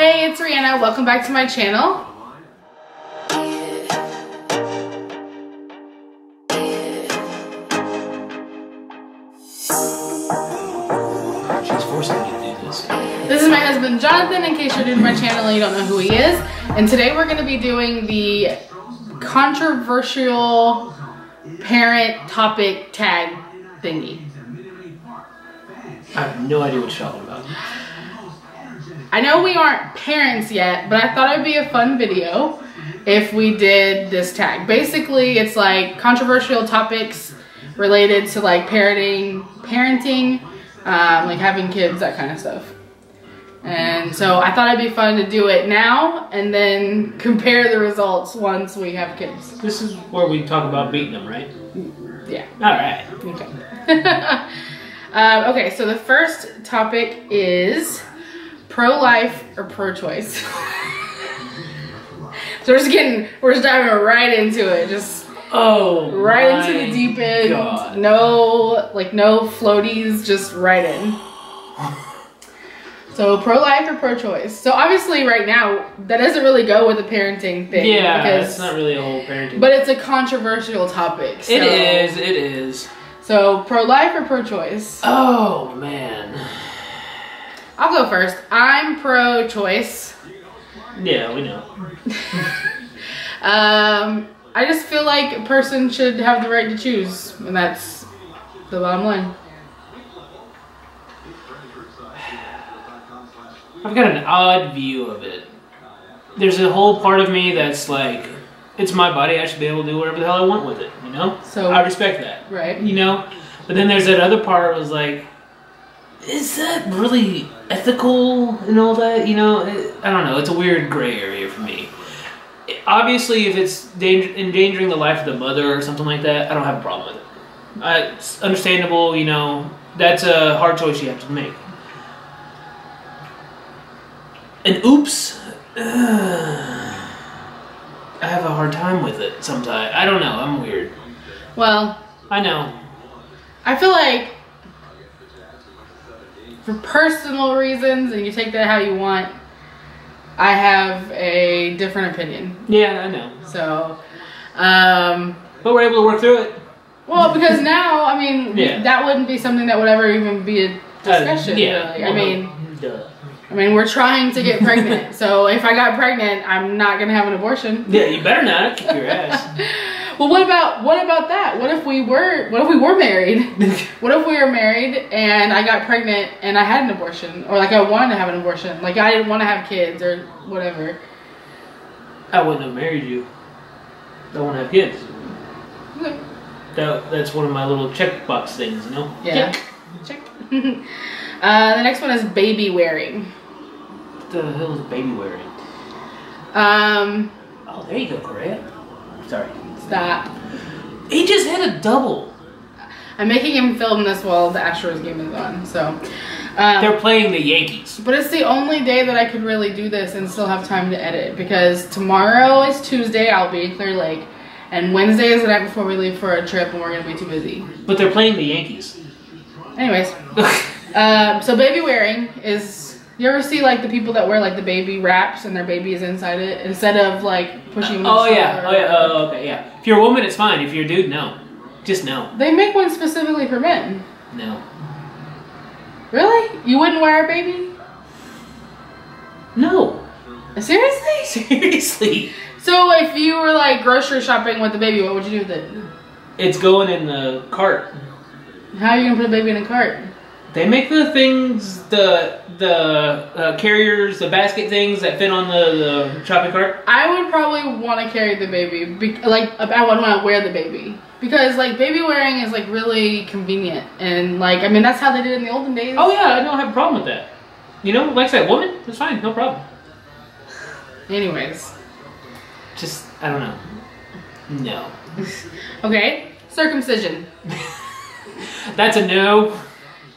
Hey, it's Rhianna. Welcome back to my channel. She's forcing me to do this. This is my husband, Jonathan, in case you're new to my channel and you don't know who he is. And today we're going to be doing the controversial parent topic tag thingy. I have no idea what you're talking about. I know we aren't parents yet, but I thought it'd be a fun video if we did this tag. Basically, it's like controversial topics related to like parenting, like having kids, that kind of stuff. And so I thought it'd be fun to do it now and then compare the results once we have kids. This is where we talk about beating them, right? Yeah. Alright. Okay. Okay, so the first topic is pro-life or pro-choice. So we're just diving right into it. Just right into the deep end. God. No floaties, just right in. So pro-life or pro-choice. So obviously right now that doesn't really go with the parenting thing. Yeah, it's not really a whole parenting. But it's a controversial topic. So. It is. So pro-life or pro-choice? Oh man. I'll go first. I'm pro-choice. Yeah, we know. I just feel like a person should have the right to choose, and that's the bottom line. I've got an odd view of it. There's a whole part of me that's like, it's my body, I should be able to do whatever the hell I want with it, you know? So I respect that. Right. You know? But then there's that other part that was like, is that really ethical and all that? You know, I don't know. It's a weird gray area for me. Obviously, if it's endangering the life of the mother or something like that, I don't have a problem with it. It's understandable, you know. That's a hard choice you have to make. And oops, I have a hard time with it sometimes. I don't know. I'm weird. Well, I know. I feel like for personal reasons, and you take that how you want, I have a different opinion. Yeah, I know. So, but we're able to work through it. well, because now, I mean, yeah. that wouldn't be something that would ever even be a discussion. Yeah. Really. Duh. I mean, we're trying to get pregnant. So if I got pregnant, I'm not gonna have an abortion. Yeah, you better not. Kick your ass. Well, what about that? What if we were married? What if we were married and I got pregnant and I had an abortion, or like I wanted to have an abortion, like I didn't want to have kids or whatever? I wouldn't have married you. I want to have kids. Okay. That's one of my little checkbox things, you know? Yeah. Check. The next one is baby wearing. What the hell is baby wearing? Oh, there you go, Correa. Sorry. Stop. He just hit a double. I'm making him film this while the Astros game is on, so. They're playing the Yankees. But it's the only day that I could really do this and still have time to edit, because tomorrow is Tuesday, I'll be in Clear Lake, and Wednesday is the night before we leave for a trip and we're going to be too busy. But they're playing the Yankees. Anyways. So baby wearing is, you ever see like the people that wear like the baby wraps and their baby is inside it instead of like pushing them? Oh yeah, okay, yeah. If you're a woman, it's fine. If you're a dude, no. Just no. They make one specifically for men. No. Really? You wouldn't wear a baby? No. Seriously? Seriously. So if you were like grocery shopping with the baby, what would you do with it? It's going in the cart. How are you gonna put a baby in a cart? They make the things, the carriers, the basket things that fit on the shopping cart. I would probably want to carry the baby, I would want to wear the baby. Because like baby wearing is like really convenient, and like, I mean, that's how they did it in the olden days. Oh yeah, I don't have a problem with that. You know, like I said, woman, it's fine, no problem. Anyways. Just, I don't know. No. Okay, circumcision. That's a no.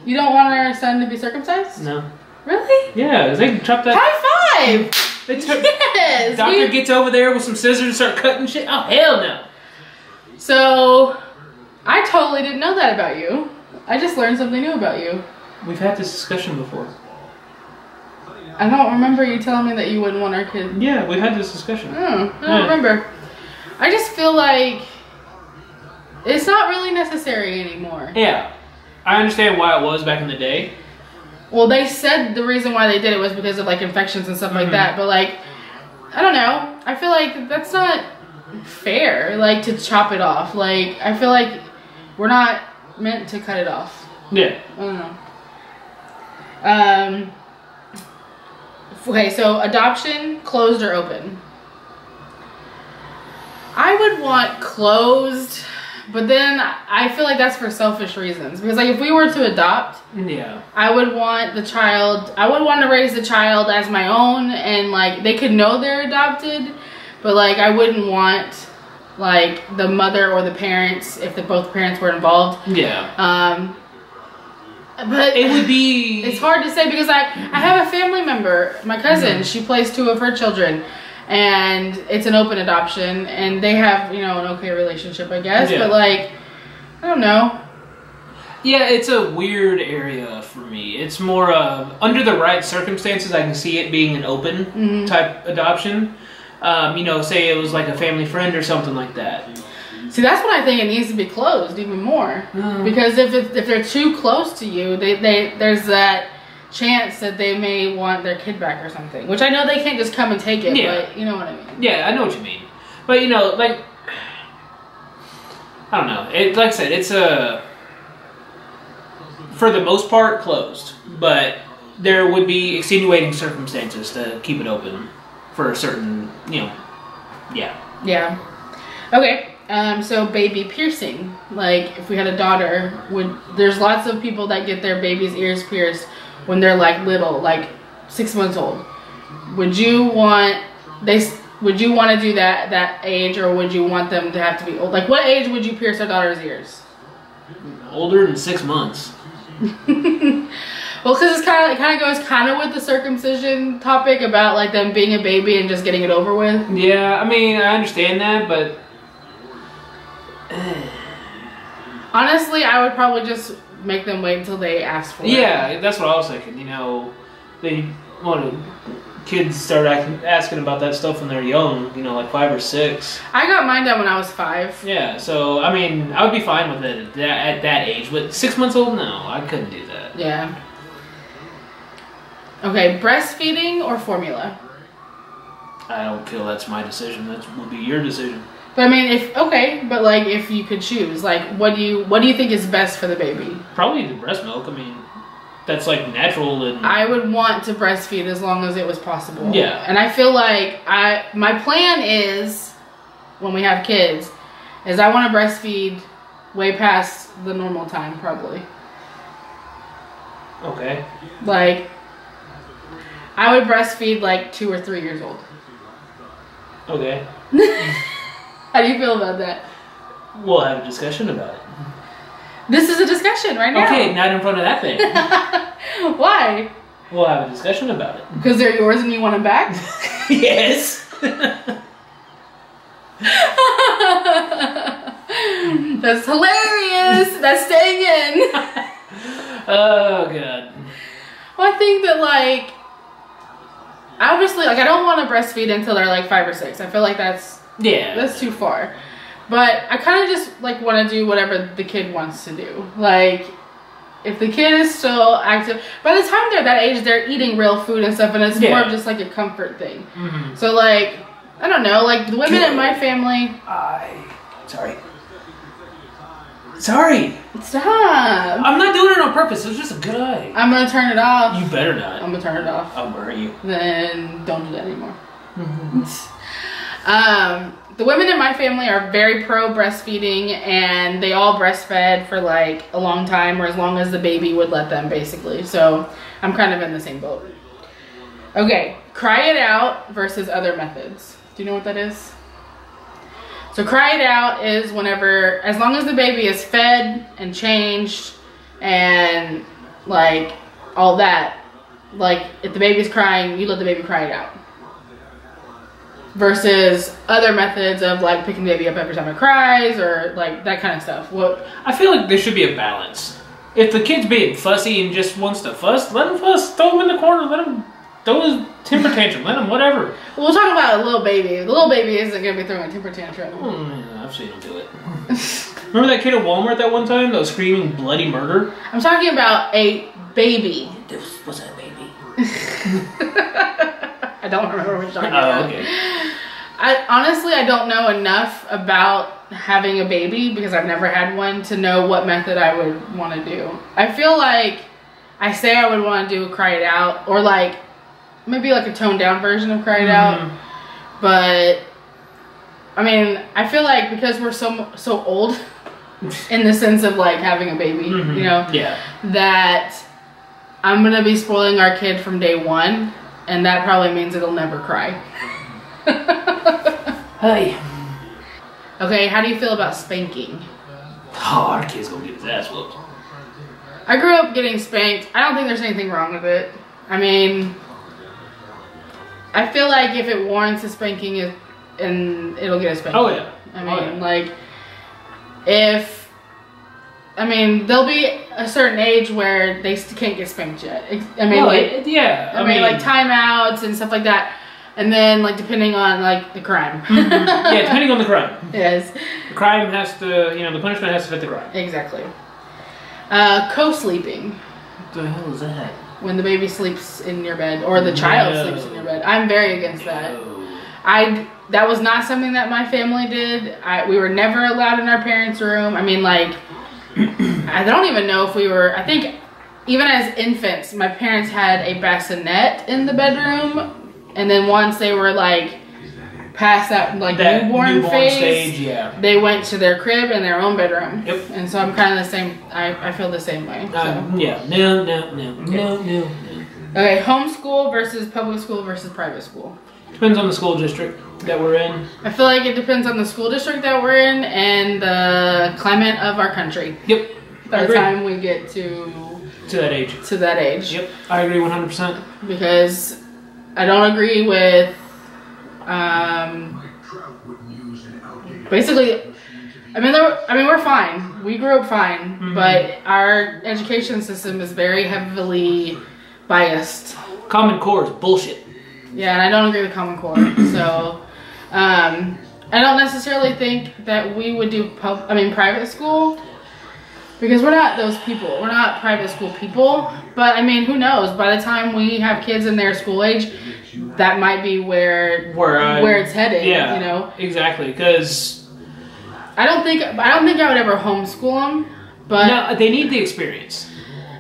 You don't want our son to be circumcised? No. Really? Yeah, they chop that. High five! Yes! Doctor gets over there with some scissors and start cutting shit. Oh, hell no. So, I totally didn't know that about you. I just learned something new about you. We've had this discussion before. I don't remember you telling me that you wouldn't want our kid. Yeah, we had this discussion. I don't remember. I just feel like it's not really necessary anymore. Yeah. I understand why it was back in the day. Well, they said the reason why they did it was because of like infections and stuff like that. But like, I don't know. I feel like that's not fair. Like to chop it off. Like I feel like we're not meant to cut it off. Yeah. I don't know. Okay, so adoption, closed or open? I would want closed, but then I feel like that's for selfish reasons. Because like if we were to adopt, I would want the child, I would want to raise the child as my own, and like they could know they're adopted, but like I wouldn't want like the mother or the parents, if both parents were involved. Yeah. But it would be... It's hard to say because I have a family member, my cousin, she placed 2 of her children, and it's an open adoption, and they have, you know, an okay relationship, I guess, but like, I don't know. Yeah, it's a weird area for me. It's more of, under the right circumstances, I can see it being an open type adoption. You know, say it was like a family friend or something like that. See, that's when I think it needs to be closed even more. Because if they're too close to you, there's that chance that they may want their kid back or something. Which I know they can't just come and take it, but you know what I mean. Yeah, I know what you mean. But, you know, like, I don't know. Like I said, it's for the most part, closed. But there would be extenuating circumstances to keep it open for a certain, you know, Yeah. Okay. So baby piercing, like if we had a daughter, there's lots of people that get their baby's ears pierced when they're like little, like 6 months old. Would you want to do that age, or would you want them to have to be old? Like what age would you pierce our daughter's ears? Older than 6 months. Well, because it kind of goes with the circumcision topic about like them being a baby and just getting it over with. Yeah, I mean, I understand that, but honestly, I would probably just make them wait until they ask for it. Yeah, that's what I was thinking. You know, kids start asking about that stuff when they're young. You know, like 5 or 6. I got mine done when I was 5. Yeah, so I mean, I would be fine with it at that age. But 6 months old, no, I couldn't do that. Yeah. Okay, breastfeeding or formula? I don't feel that's my decision. That would be your decision. But I mean, if you could choose, like, what do you think is best for the baby? Probably the breast milk. I mean, that's like natural. And I would want to breastfeed as long as it was possible. Yeah. And I feel like my plan is, when we have kids, is I want to breastfeed way past the normal time, probably. Okay. Like, I would breastfeed like 2 or 3 years old. Okay. How do you feel about that? We'll have a discussion about it. This is a discussion right now. Okay, not in front of that thing. Why? We'll have a discussion about it. Because they're yours and you want them back? Yes. That's hilarious. That's staying in. Oh, God. Well, I think that, like, obviously, like, I don't want to breastfeed until they're like 5 or 6. I feel like that's too far. But I kind of just like want to do whatever the kid wants to do. Like, if the kid is still active, by the time they're that age, they're eating real food and stuff, and it's more of just like a comfort thing. So like, I don't know, like the women in my family. Sorry. Stop. I'm not doing it on purpose. It was just a good eye. I'm gonna turn it off. You better not. I'm gonna turn it off. I'll murder you. Then don't do that anymore. The women in my family are very pro breastfeeding, and they all breastfed for like a long time, or as long as the baby would let them, basically. So I'm kind of in the same boat. Okay, cry it out versus other methods. Do you know what that is? So cry it out is whenever, as long as the baby is fed and changed and like all that, like if the baby's crying, you let the baby cry it out. Versus other methods of like picking the baby up every time it cries, or like that kind of stuff. I feel like there should be a balance. If the kid's being fussy and just wants to fuss, let him fuss. Throw him in the corner. Let him throw a temper tantrum. Let him, whatever. We'll talk about a little baby. The little baby isn't going to be throwing a temper tantrum. Yeah, I've seen him do it. Remember that kid at Walmart that one time that was screaming bloody murder? I'm talking about a baby. What's that baby? I don't remember what you're talking about. Oh, okay. I don't know enough about having a baby because I've never had one to know what method I would want to do. I feel like I say I would want to do a cry it out, or like maybe like a toned down version of cry it out. But I mean, I feel like because we're so old in the sense of like having a baby, you know, that I'm gonna be spoiling our kid from day one, and that probably means it'll never cry. Hey. Okay, how do you feel about spanking? Oh, our kid's gonna get his ass whooped. I grew up getting spanked. I don't think there's anything wrong with it. I mean, I feel like if it warrants a spanking, and it'll get a spanking. Oh yeah. I mean, like, there'll be a certain age where they can't get spanked yet. I mean, like timeouts and stuff like that. And then, like, depending on, like, the crime. Yeah, depending on the crime. Yes. The crime has to, the punishment has to fit the crime. Exactly. Co-sleeping. What the hell is that? When the baby sleeps in your bed, or the child sleeps in your bed. I'm very against that. That was not something that my family did. We were never allowed in our parents' room. I mean, like, I don't even know if we were, I think, even as infants, my parents had a bassinet in the bedroom. And then once they were like past that newborn phase, stage, they went to their crib in their own bedroom. Yep. And so I'm kind of the same. I feel the same way. So. Yeah. No. Okay, homeschool versus public school versus private school. Depends on the school district that we're in. I feel like it depends on the school district that we're in and the climate of our country. Yep. By the time we get to that age. To that age. Yep. I agree 100%. Because I don't agree with, basically, we're fine. We grew up fine, but our education system is very heavily biased. Common Core is bullshit. Yeah, and I don't agree with Common Core. So, I don't necessarily think that we would do private school. Because we're not those people. We're not private school people. But, I mean, who knows? By the time we have kids in their school age, that might be where it's headed. Yeah, you know? Exactly. Because I don't think I would ever homeschool them. But no, they need the experience.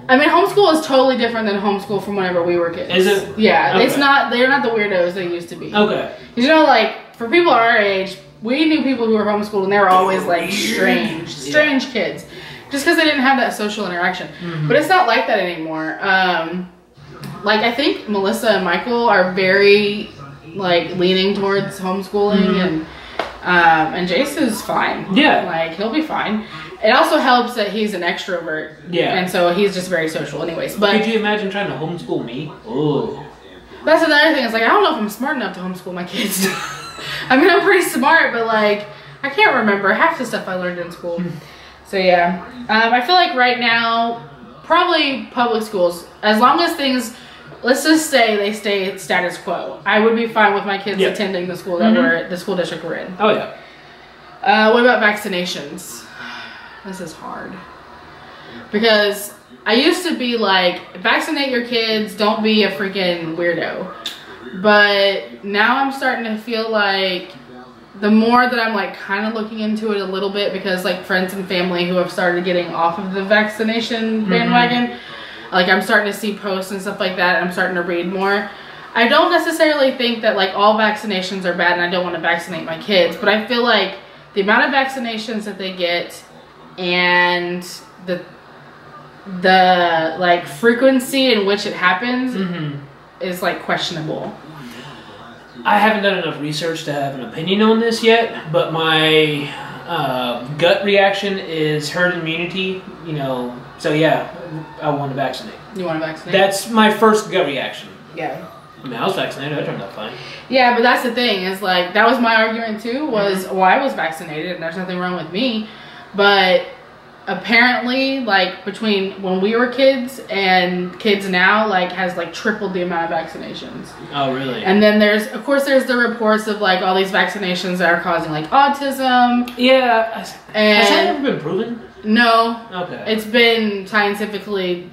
I mean, homeschool is totally different than homeschool from whenever we were kids. Is it? Yeah. Okay. They're not the weirdos they used to be. Okay. You know, like, for people our age, we knew people who were homeschooled and they were always, like, strange kids. Just because they didn't have that social interaction. But it's not like that anymore. Like, I think Melissa and Michael are very, like, leaning towards homeschooling. And Jace is fine. Yeah. Like, he'll be fine. It also helps that he's an extrovert. Yeah. And so he's just very social anyways. But could you imagine trying to homeschool me? Oh. That's another thing. It's like, I don't know if I'm smart enough to homeschool my kids. I mean, I'm pretty smart, but, like, I can't remember half the stuff I learned in school. So yeah, I feel like right now, probably public schools, as long as things, let's just say they stay status quo, I would be fine with my kids attending the school that the school district we're in. Oh yeah. What about vaccinations? This is hard. Because I used to be like, vaccinate your kids, don't be a freaking weirdo. But now I'm starting to feel like, the more that I'm like kind of looking into it a little bit, because like friends and family who have started getting off of the vaccination bandwagon, like I'm starting to see posts and stuff like that, and I'm starting to read more. I don't necessarily think that like all vaccinations are bad and I don't want to vaccinate my kids, but I feel like the amount of vaccinations that they get and the like frequency in which it happens is like questionable. I haven't done enough research to have an opinion on this yet, but my gut reaction is herd immunity, so yeah, I want to vaccinate. You want to vaccinate? That's my first gut reaction. Yeah. I mean, I was vaccinated, I turned out fine. Yeah, but that's the thing, is like, that was my argument too, was, well, I was vaccinated and there's nothing wrong with me, but apparently, like, between when we were kids and kids now, like, has like tripled the amount of vaccinations. Oh, really? And then there's the reports of like all these vaccinations that are causing like autism. Yeah. And has that ever been proven? No. Okay. It's been scientifically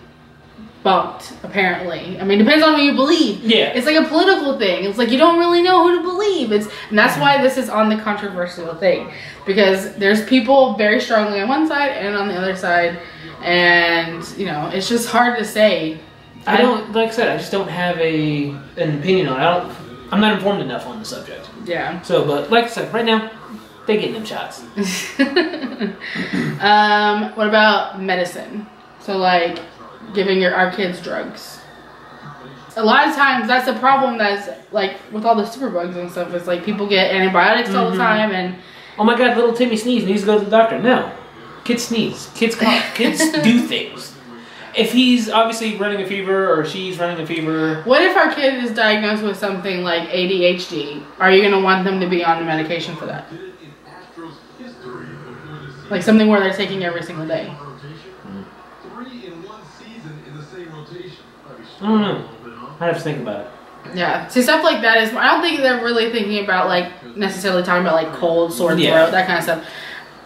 bumped, apparently. I mean, depends on who you believe. Yeah. It's like a political thing. It's like you don't really know who to believe. And that's why this is on the controversial thing. Because there's people very strongly on one side and on the other side. And, you know, it's just hard to say. I don't, like I said, I just don't have an opinion on it. I'm not informed enough on the subject. Yeah. So, but like I said, right now, they're getting them shots. What about medicine? So, like, giving our kids drugs. A lot of times that's a problem that's like with all the superbugs and stuff. It's like people get antibiotics all the time and oh my god, little Timmy sneezed, needs to go to the doctor. No. Kids sneeze. Kids cough. Kids do things. If he's obviously running a fever or she's running a fever. What if our kid is diagnosed with something like ADHD? Are you going to want them to be on the medication for that? Like something where they're taking every single day? I don't know. I have to think about it. Yeah. See, stuff like that is, I don't think they're really thinking about like necessarily talking about like cold, sore throat, that kind of stuff.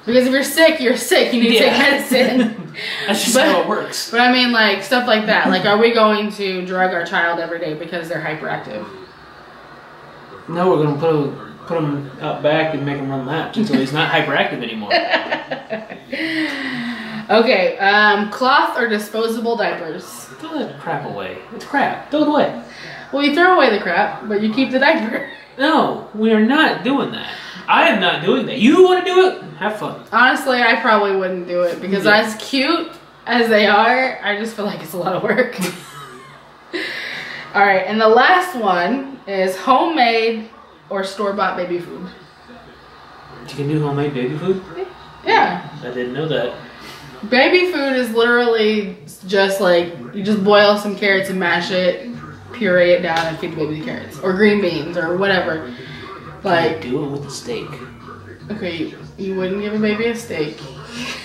Because if you're sick, you're sick. You need to take medicine. That's just how it works. But I mean, like, stuff like that. Like, are we going to drug our child every day because they're hyperactive? No, we're going to put him out back and make him run laps until he's not hyperactive anymore. Okay, cloth or disposable diapers? Throw that crap away. It's crap. Throw it away. Well, you throw away the crap, but you keep the diaper. No, we are not doing that. I am not doing that. You want to do it? Have fun. Honestly, I probably wouldn't do it because as cute as they are, I just feel like it's a lot of work. Alright, and the last one is homemade or store-bought baby food. You can do homemade baby food? Yeah. I didn't know that. Baby food is literally just like, you just boil some carrots and mash it, puree it down, and feed the baby the carrots. Or green beans, or whatever. Like, do it with a steak. Okay, you wouldn't give a baby a steak.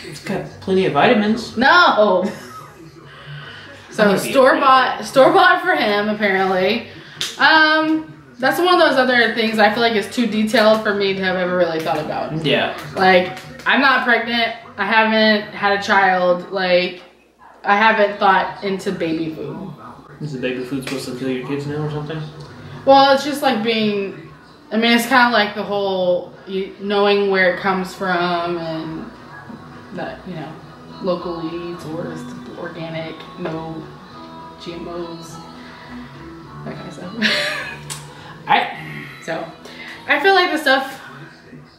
It's got plenty of vitamins. No! So store-bought for him, apparently. That's one of those other things I feel like is too detailed for me to have ever really thought about. Yeah. Like, I'm not pregnant. I haven't had a child. Like, I haven't thought into baby food. Is the baby food supposed to kill your kids now or something? Well, it's just like being... I mean, it's kind of like the whole knowing where it comes from and that, you know, locally sourced, organic, no GMOs, that kind of stuff. So, I feel like the stuff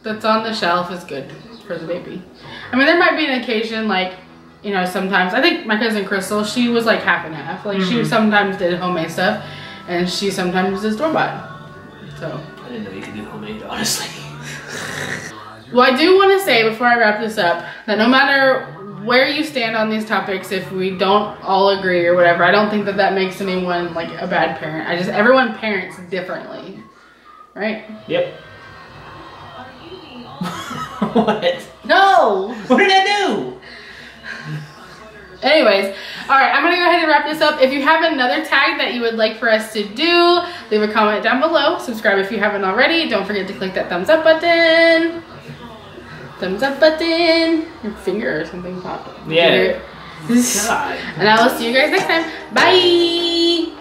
that's on the shelf is good for the baby. I mean, there might be an occasion, like, you know, sometimes, I think my cousin Crystal, she was like half and half. Like, she sometimes did homemade stuff, and she sometimes did store-bought. So. I didn't know you could do homemade, honestly. Well, I do want to say before I wrap this up that no matter where you stand on these topics, if we don't all agree or whatever, I don't think that that makes anyone like a bad parent. Everyone parents differently, right? Yep. What? No! What did I do? Anyways, alright, I'm going to go ahead and wrap this up. If you have another tag that you would like for us to do, leave a comment down below. Subscribe if you haven't already. Don't forget to click that thumbs up button. Thumbs up button. Your finger or something popped up. Yeah. And I will see you guys next time. Bye!